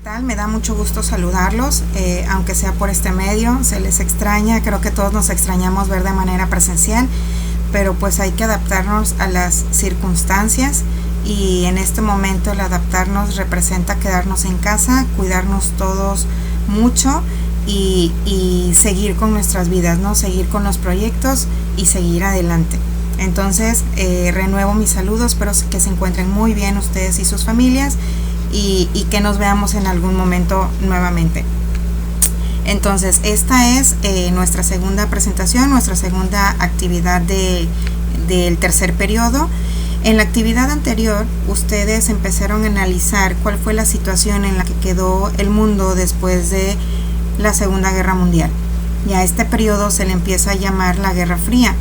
tal? Me da mucho gusto saludarlos, aunque sea por este medio, se les extraña, creo que todos nos extrañamos ver de manera presencial, pero pues hay que adaptarnos a las circunstancias y en este momento el adaptarnos representa quedarnos en casa, cuidarnos todos mucho y seguir con nuestras vidas, ¿no? Seguir con los proyectos y seguir adelante. Entonces renuevo mis saludos, espero que se encuentren muy bien ustedes y sus familias y que nos veamos en algún momento nuevamente. Entonces esta es nuestra segunda presentación, nuestra segunda actividad del tercer periodo. En la actividad anterior ustedes empezaron a analizar cuál fue la situación en la que quedó el mundo después de la Segunda Guerra Mundial. Y a este periodo se le empieza a llamar la Guerra Fría.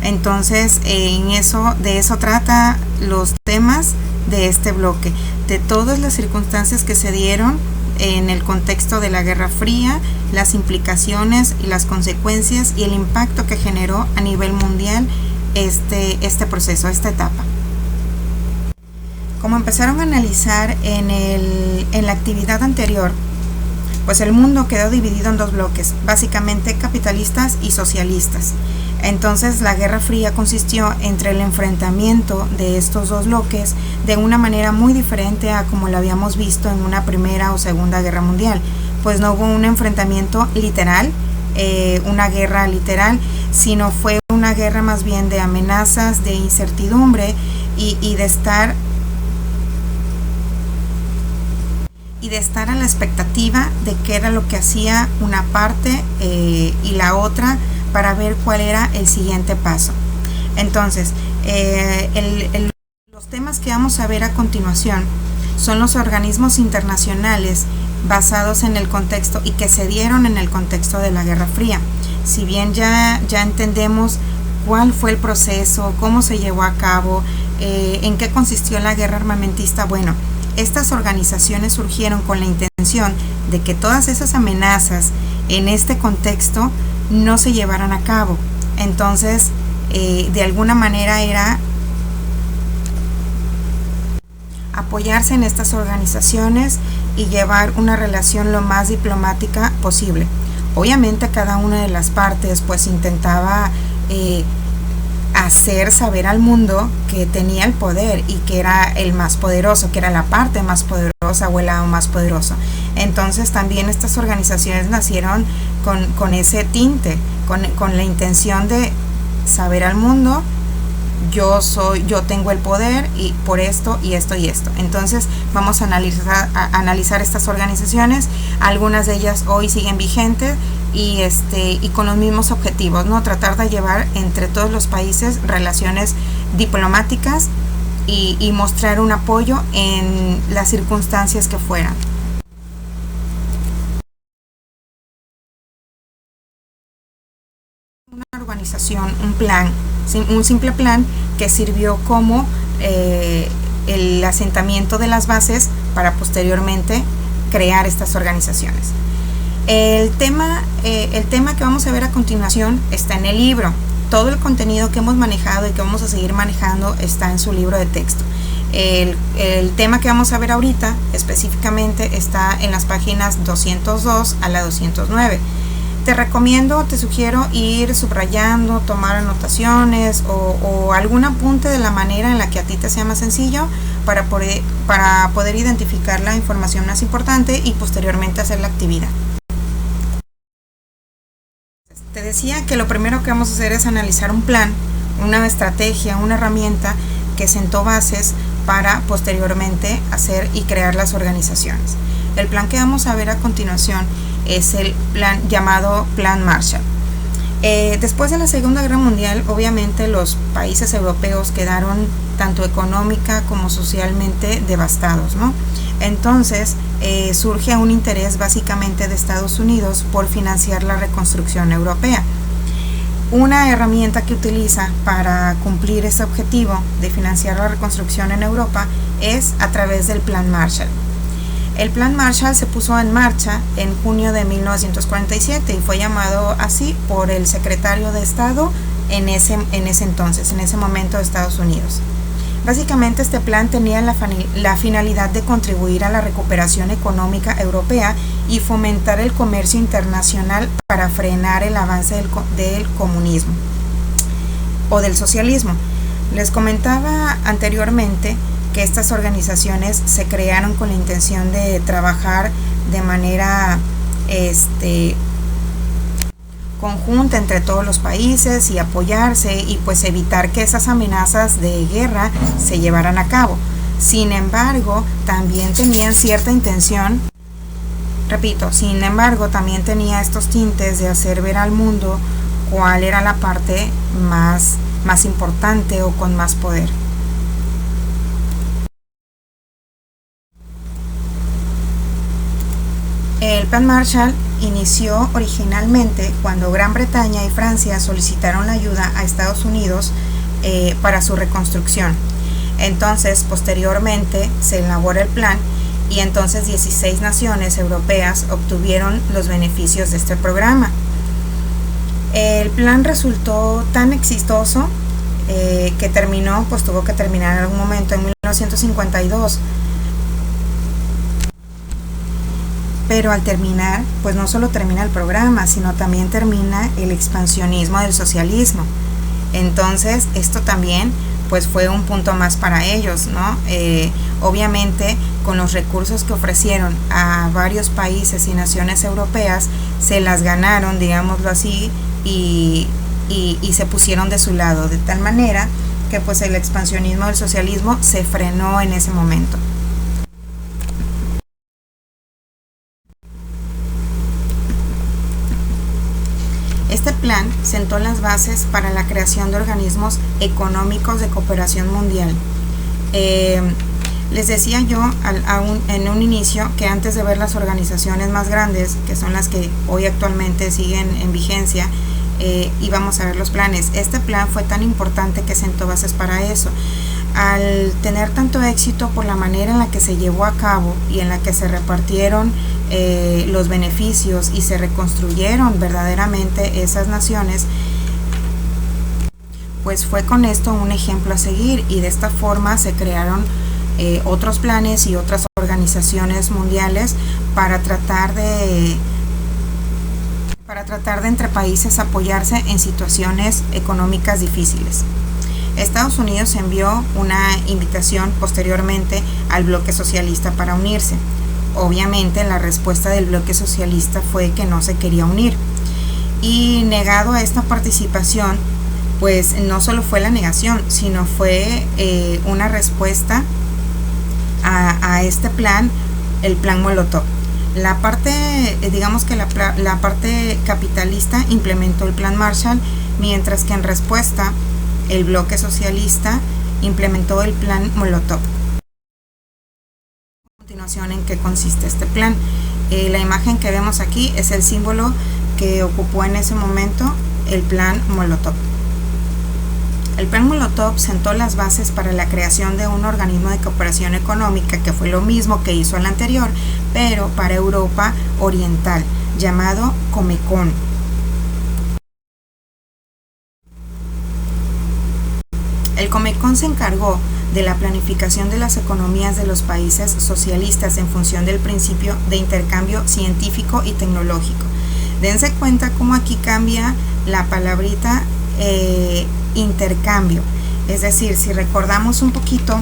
Entonces de eso trata los temas de este bloque, de todas las circunstancias que se dieron en el contexto de la Guerra Fría, las implicaciones y las consecuencias y el impacto que generó a nivel mundial este proceso, esta etapa. Como empezaron a analizar en la actividad anterior, pues el mundo quedó dividido en dos bloques, básicamente capitalistas y socialistas. Entonces la Guerra Fría consistió entre el enfrentamiento de estos dos bloques de una manera muy diferente a como lo habíamos visto en una Primera o Segunda Guerra Mundial, pues no hubo un enfrentamiento literal, una guerra literal, sino fue una guerra más bien de amenazas, de incertidumbre y de estar a la expectativa de qué era lo que hacía una parte y la otra para ver cuál era el siguiente paso. Entonces, los temas que vamos a ver a continuación son los organismos internacionales basados en el contexto y que se dieron en el contexto de la Guerra Fría. Si bien ya entendemos cuál fue el proceso, cómo se llevó a cabo, en qué consistió la guerra armamentista, bueno, estas organizaciones surgieron con la intención de que todas esas amenazas en este contexto no se llevaran a cabo. Entonces, de alguna manera era apoyarse en estas organizaciones y llevar una relación lo más diplomática posible. Obviamente cada una de las partes pues intentaba hacer saber al mundo que tenía el poder y que era el más poderoso, que era la parte más poderosa o el lado más poderoso. Entonces también estas organizaciones nacieron con ese tinte, con la intención de saber al mundo, yo tengo el poder y por esto y esto y esto. Entonces vamos a analizar estas organizaciones. Algunas de ellas hoy siguen vigentes y con los mismos objetivos, ¿no? Tratar de llevar entre todos los países relaciones diplomáticas y mostrar un apoyo en las circunstancias que fueran. Una organización, un plan, un simple plan que sirvió como el asentamiento de las bases para posteriormente crear estas organizaciones. El tema que vamos a ver a continuación está en el libro. Todo el contenido que hemos manejado y que vamos a seguir manejando está en su libro de texto. El tema que vamos a ver ahorita específicamente está en las páginas 202 a la 209. Te sugiero ir subrayando, tomar anotaciones o algún apunte de la manera en la que a ti te sea más sencillo para poder identificar la información más importante y posteriormente hacer la actividad. Te decía que lo primero que vamos a hacer es analizar un plan, una estrategia, una herramienta que sentó bases para posteriormente hacer y crear las organizaciones. El plan que vamos a ver a continuación es el plan llamado Plan Marshall. Después de la Segunda Guerra Mundial, obviamente los países europeos quedaron tanto económica como socialmente devastados, ¿no? Entonces surge un interés básicamente de Estados Unidos por financiar la reconstrucción europea. Una herramienta que utiliza para cumplir ese objetivo de financiar la reconstrucción en Europa es a través del Plan Marshall. El Plan Marshall se puso en marcha en junio de 1947 y fue llamado así por el secretario de Estado en ese entonces, en ese momento de Estados Unidos. Básicamente este plan tenía la finalidad de contribuir a la recuperación económica europea y fomentar el comercio internacional para frenar el avance del comunismo o del socialismo. Les comentaba anteriormente que estas organizaciones se crearon con la intención de trabajar de manera conjunta entre todos los países y apoyarse y pues evitar que esas amenazas de guerra se llevaran a cabo. Sin embargo, también tenían cierta intención, también tenía estos tintes de hacer ver al mundo cuál era la parte más importante o con más poder. El Plan Marshall inició originalmente cuando Gran Bretaña y Francia solicitaron la ayuda a Estados Unidos para su reconstrucción. Entonces, posteriormente, se elabora el plan y entonces 16 naciones europeas obtuvieron los beneficios de este programa. El plan resultó tan exitoso que tuvo que terminar en algún momento en 1952. Pero al terminar, pues no solo termina el programa, sino también termina el expansionismo del socialismo. Entonces, esto también pues fue un punto más para ellos, ¿no? Obviamente, con los recursos que ofrecieron a varios países y naciones europeas, se las ganaron, digámoslo así, y se pusieron de su lado, de tal manera que pues el expansionismo del socialismo se frenó en ese momento. Este plan sentó las bases para la creación de organismos económicos de cooperación mundial. Les decía yo en un inicio que antes de ver las organizaciones más grandes, que son las que hoy actualmente siguen en vigencia, íbamos a ver los planes. Este plan fue tan importante que sentó bases para eso. Al tener tanto éxito por la manera en la que se llevó a cabo y en la que se repartieron los beneficios y se reconstruyeron verdaderamente esas naciones, pues fue con esto un ejemplo a seguir, y de esta forma se crearon otros planes y otras organizaciones mundiales para tratar de entre países apoyarse en situaciones económicas difíciles. Estados Unidos envió una invitación posteriormente al bloque socialista para unirse. Obviamente la respuesta del bloque socialista fue que no se quería unir, y negado a esta participación, pues no solo fue la negación, sino fue una respuesta a este plan, el plan Molotov. La parte, digamos que la parte capitalista implementó el plan Marshall, mientras que en respuesta el bloque socialista implementó el plan Molotov. A continuación, ¿en qué consiste este plan? La imagen que vemos aquí es el símbolo que ocupó en ese momento el plan Molotov. El plan Molotov sentó las bases para la creación de un organismo de cooperación económica, que fue lo mismo que hizo el anterior, pero para Europa Oriental, llamado Comecon. El Comecon se encargó de la planificación de las economías de los países socialistas en función del principio de intercambio científico y tecnológico. Dense cuenta cómo aquí cambia la palabrita intercambio. Es decir, si recordamos un poquito,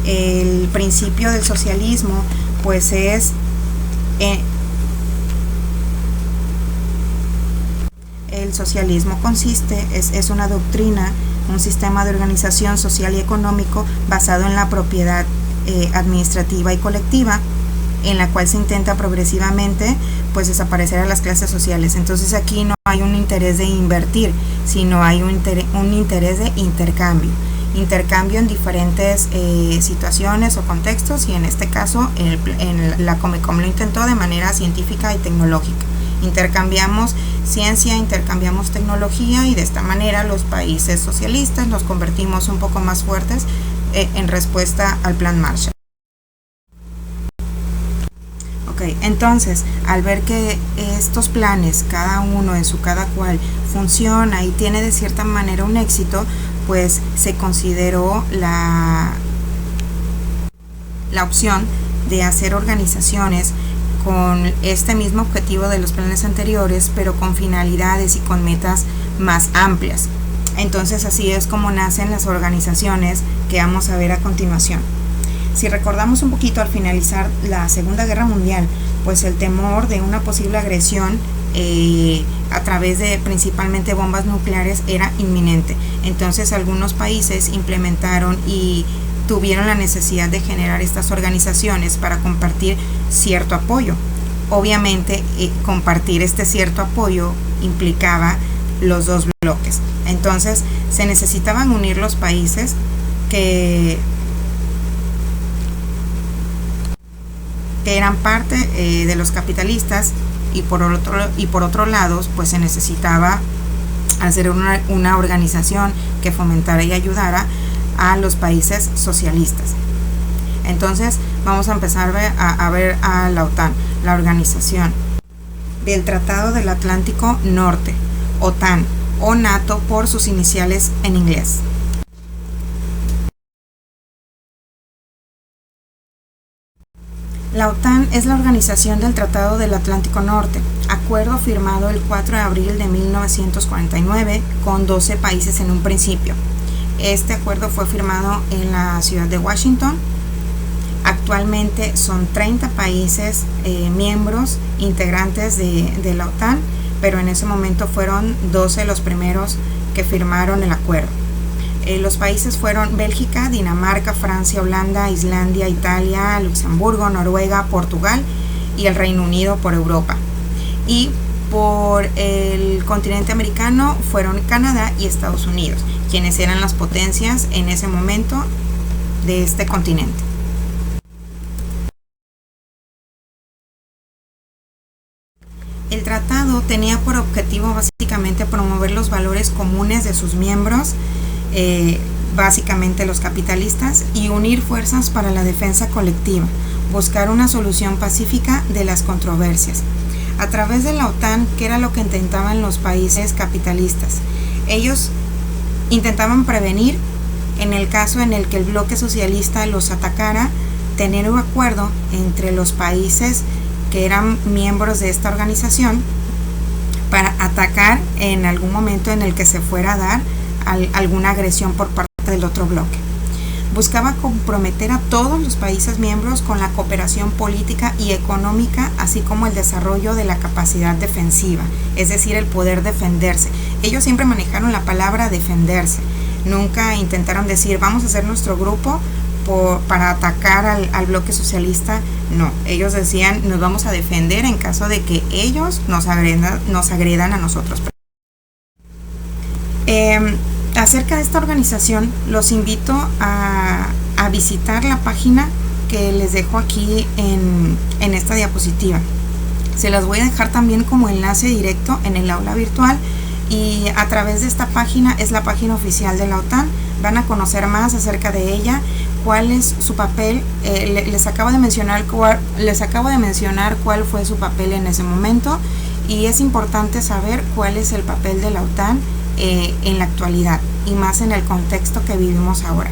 el principio del socialismo pues es el socialismo es una doctrina, un sistema de organización social y económico basado en la propiedad administrativa y colectiva, en la cual se intenta progresivamente pues desaparecer a las clases sociales. Entonces aquí no hay un interés de invertir, sino hay un interés de intercambio en diferentes situaciones o contextos, y en este caso la Comecon lo intentó de manera científica y tecnológica. Intercambiamos ciencia, intercambiamos tecnología, y de esta manera los países socialistas nos convertimos un poco más fuertes en respuesta al plan Marshall. Entonces, al ver que estos planes, cada uno en cada cual funciona y tiene de cierta manera un éxito, pues se consideró la opción de hacer organizaciones con este mismo objetivo de los planes anteriores, pero con finalidades y con metas más amplias. Entonces así es como nacen las organizaciones que vamos a ver a continuación. Si recordamos un poquito, al finalizar la Segunda Guerra Mundial, pues el temor de una posible agresión a través de principalmente bombas nucleares era inminente. Entonces algunos países implementaron y tuvieron la necesidad de generar estas organizaciones para compartir cierto apoyo. Obviamente compartir este cierto apoyo implicaba los dos bloques. Entonces se necesitaban unir los países que eran parte de los capitalistas, y por otro lado pues se necesitaba hacer una organización que fomentara y ayudara a los países socialistas. Entonces vamos a empezar a ver a la OTAN, la Organización del Tratado del Atlántico Norte, OTAN o NATO por sus iniciales en inglés. La OTAN es la Organización del Tratado del Atlántico Norte, acuerdo firmado el 4 de abril de 1949 con 12 países en un principio. Este acuerdo fue firmado en la ciudad de Washington. Actualmente son 30 países miembros integrantes de la OTAN, pero en ese momento fueron 12 los primeros que firmaron el acuerdo. Los países fueron Bélgica, Dinamarca, Francia, Holanda, Islandia, Italia, Luxemburgo, Noruega, Portugal y el Reino Unido por Europa. Y por el continente americano fueron Canadá y Estados Unidos, quienes eran las potencias en ese momento de este continente. El tratado tenía por objetivo básicamente promover los valores comunes de sus miembros, básicamente los capitalistas, y unir fuerzas para la defensa colectiva, buscar una solución pacífica de las controversias. A través de la OTAN, ¿qué era lo que intentaban los países capitalistas? Ellos intentaban prevenir, en el caso en el que el bloque socialista los atacara, tener un acuerdo entre los países que eran miembros de esta organización para atacar en algún momento en el que se fuera a dar alguna agresión por parte del otro bloque. Buscaba comprometer a todos los países miembros con la cooperación política y económica, así como el desarrollo de la capacidad defensiva, es decir, el poder defenderse. Ellos siempre manejaron la palabra defenderse. Nunca intentaron decir vamos a hacer nuestro grupo para atacar al bloque socialista. No, ellos decían nos vamos a defender en caso de que ellos nos agredan a nosotros. Acerca de esta organización, los invito a visitar la página que les dejo aquí en esta diapositiva. Se las voy a dejar también como enlace directo en el aula virtual, y a través de esta página es la página oficial de la OTAN. Van a conocer más acerca de ella, cuál es su papel. Les acabo de mencionar cuál fue su papel en ese momento, y es importante saber cuál es el papel de la OTAN en la actualidad, y más en el contexto que vivimos ahora.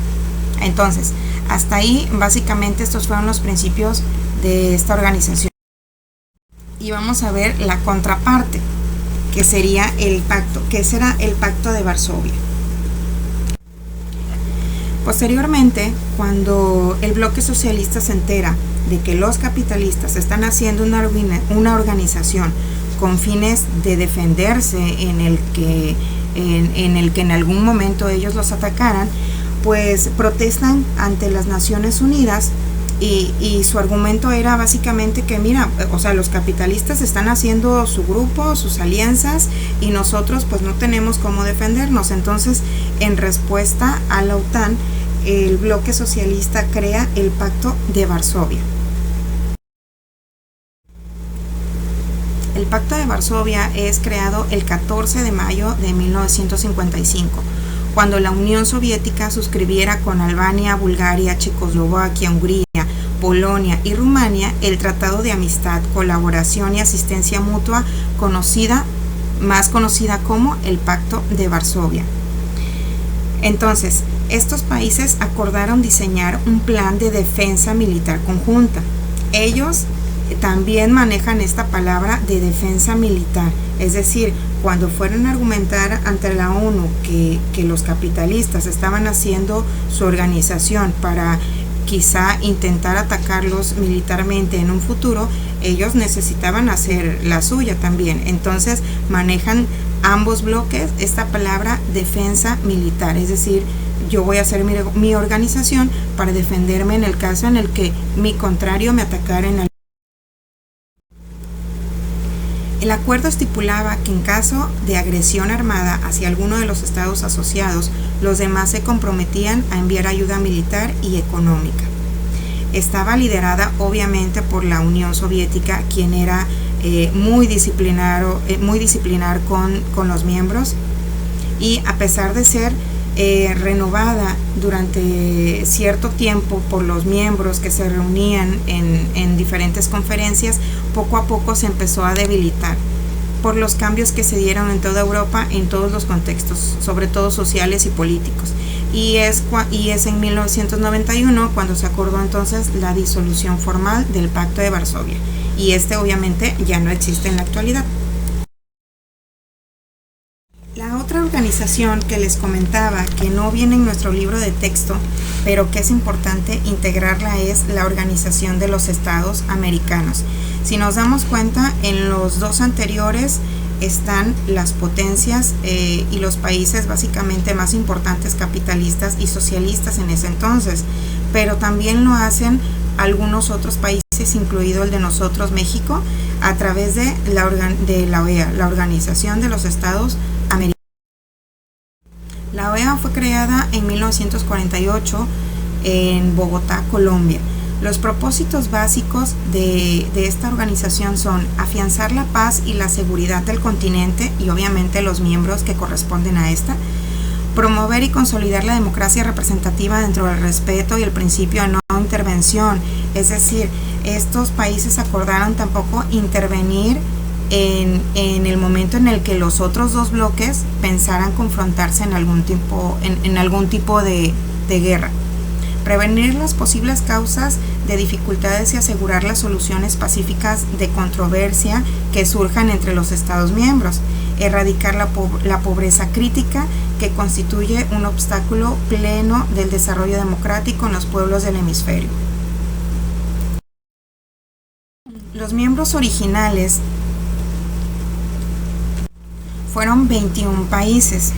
Entonces, hasta ahí básicamente estos fueron los principios de esta organización. Y vamos a ver la contraparte, que sería el pacto, que será el Pacto de Varsovia. Posteriormente, cuando el bloque socialista se entera de que los capitalistas están haciendo una organización con fines de defenderse en el que en algún momento ellos los atacaran, pues protestan ante las Naciones Unidas, y su argumento era básicamente que mira, o sea, los capitalistas están haciendo su grupo, sus alianzas, y nosotros pues no tenemos cómo defendernos. Entonces, en respuesta a la OTAN, el bloque socialista crea el Pacto de Varsovia. El Pacto de Varsovia es creado el 14 de mayo de 1955, cuando la Unión Soviética suscribiera con Albania, Bulgaria, Checoslovaquia, Hungría, Polonia y Rumania el Tratado de Amistad, Colaboración y Asistencia Mutua, más conocida como el Pacto de Varsovia. Entonces, Estos países acordaron diseñar un plan de defensa militar conjunta. Ellos también manejan esta palabra de defensa militar, es decir, cuando fueron a argumentar ante la ONU que los capitalistas estaban haciendo su organización para quizá intentar atacarlos militarmente en un futuro, ellos necesitaban hacer la suya también. Entonces manejan ambos bloques esta palabra defensa militar, es decir, yo voy a hacer mi organización para defenderme en el caso en el que mi contrario me atacara en el... El acuerdo estipulaba que en caso de agresión armada hacia alguno de los estados asociados, los demás se comprometían a enviar ayuda militar y económica. Estaba liderada obviamente por la Unión Soviética, quien era muy disciplinar con los miembros, y a pesar de ser renovada durante cierto tiempo por los miembros que se reunían en diferentes conferencias, poco a poco se empezó a debilitar por los cambios que se dieron en toda Europa en todos los contextos, sobre todo sociales y políticos. Y es en 1991 cuando se acordó entonces la disolución formal del Pacto de Varsovia, y este obviamente ya no existe en la actualidad. La otra organización que les comentaba, que no viene en nuestro libro de texto, pero que es importante integrarla, es la Organización de los Estados Americanos. Si nos damos cuenta, en los dos anteriores están las potencias y los países básicamente más importantes capitalistas y socialistas en ese entonces, pero también lo hacen algunos otros países, incluido el de nosotros, México, a través de la OEA, la Organización de los Estados Americanos. La OEA fue creada en 1948 en Bogotá, Colombia. Los propósitos básicos de esta organización son afianzar la paz y la seguridad del continente y obviamente los miembros que corresponden a esta, promover y consolidar la democracia representativa dentro del respeto y el principio de no intervención, es decir, estos países acordaron tampoco intervenir en el momento en el que los otros dos bloques pensaran confrontarse en algún tipo de guerra. Prevenir las posibles causas de dificultades y asegurar las soluciones pacíficas de controversia que surjan entre los Estados miembros. Erradicar la pobreza crítica que constituye un obstáculo pleno del desarrollo democrático en los pueblos del hemisferio. Los miembros originales fueron 21 países.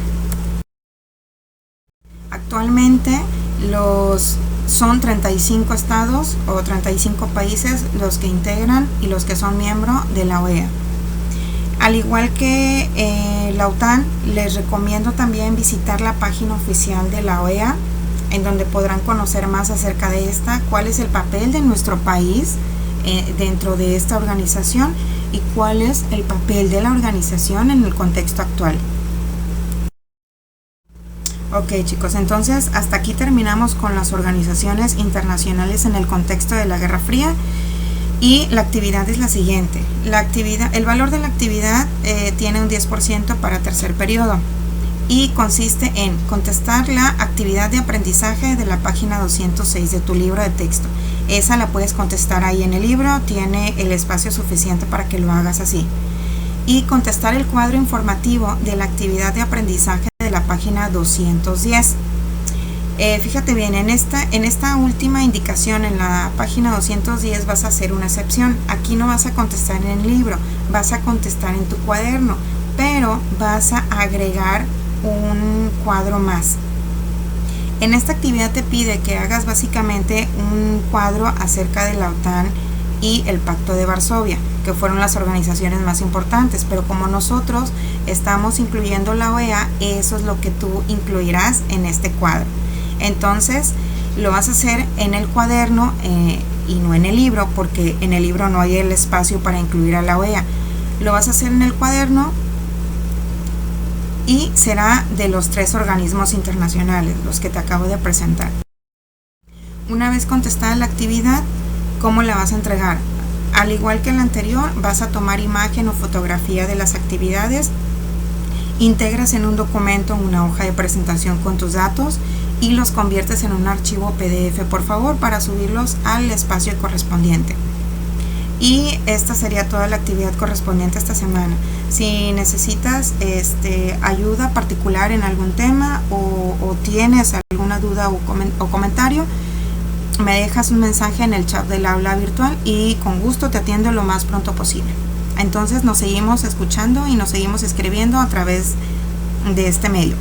Actualmente son 35 estados o 35 países los que integran y los que son miembros de la OEA. Al igual que la OTAN, les recomiendo también visitar la página oficial de la OEA, en donde podrán conocer más acerca de cuál es el papel de nuestro país dentro de esta organización y cuál es el papel de la organización en el contexto actual. Ok, chicos, entonces hasta aquí terminamos con las organizaciones internacionales en el contexto de la Guerra Fría, y la actividad es la siguiente. El valor de la actividad tiene un 10% para tercer periodo y consiste en contestar la actividad de aprendizaje de la página 206 de tu libro de texto. Esa la puedes contestar ahí en el libro, tiene el espacio suficiente para que lo hagas así. Y contestar el cuadro informativo de la actividad de aprendizaje de la página 210. Fíjate bien, en esta última indicación, en la página 210, vas a hacer una excepción. Aquí no vas a contestar en el libro, vas a contestar en tu cuaderno, pero vas a agregar un cuadro más. En esta actividad te pide que hagas básicamente un cuadro acerca de la OTAN y el Pacto de Varsovia, que fueron las organizaciones más importantes, pero como nosotros estamos incluyendo la OEA, eso es lo que tú incluirás en este cuadro. Entonces lo vas a hacer en el cuaderno y no en el libro, porque en el libro no hay el espacio para incluir a la OEA. Lo vas a hacer en el cuaderno y será de los 3 organismos internacionales, los que te acabo de presentar. Una vez contestada la actividad, ¿cómo la vas a entregar? Al igual que la anterior, vas a tomar imagen o fotografía de las actividades, integras en un documento una hoja de presentación con tus datos y los conviertes en un archivo PDF, por favor, para subirlos al espacio correspondiente. Y esta sería toda la actividad correspondiente esta semana. Si necesitas ayuda particular en algún tema o tienes alguna duda o comentario, me dejas un mensaje en el chat del aula virtual y con gusto te atiendo lo más pronto posible. Entonces nos seguimos escuchando y nos seguimos escribiendo a través de este medio.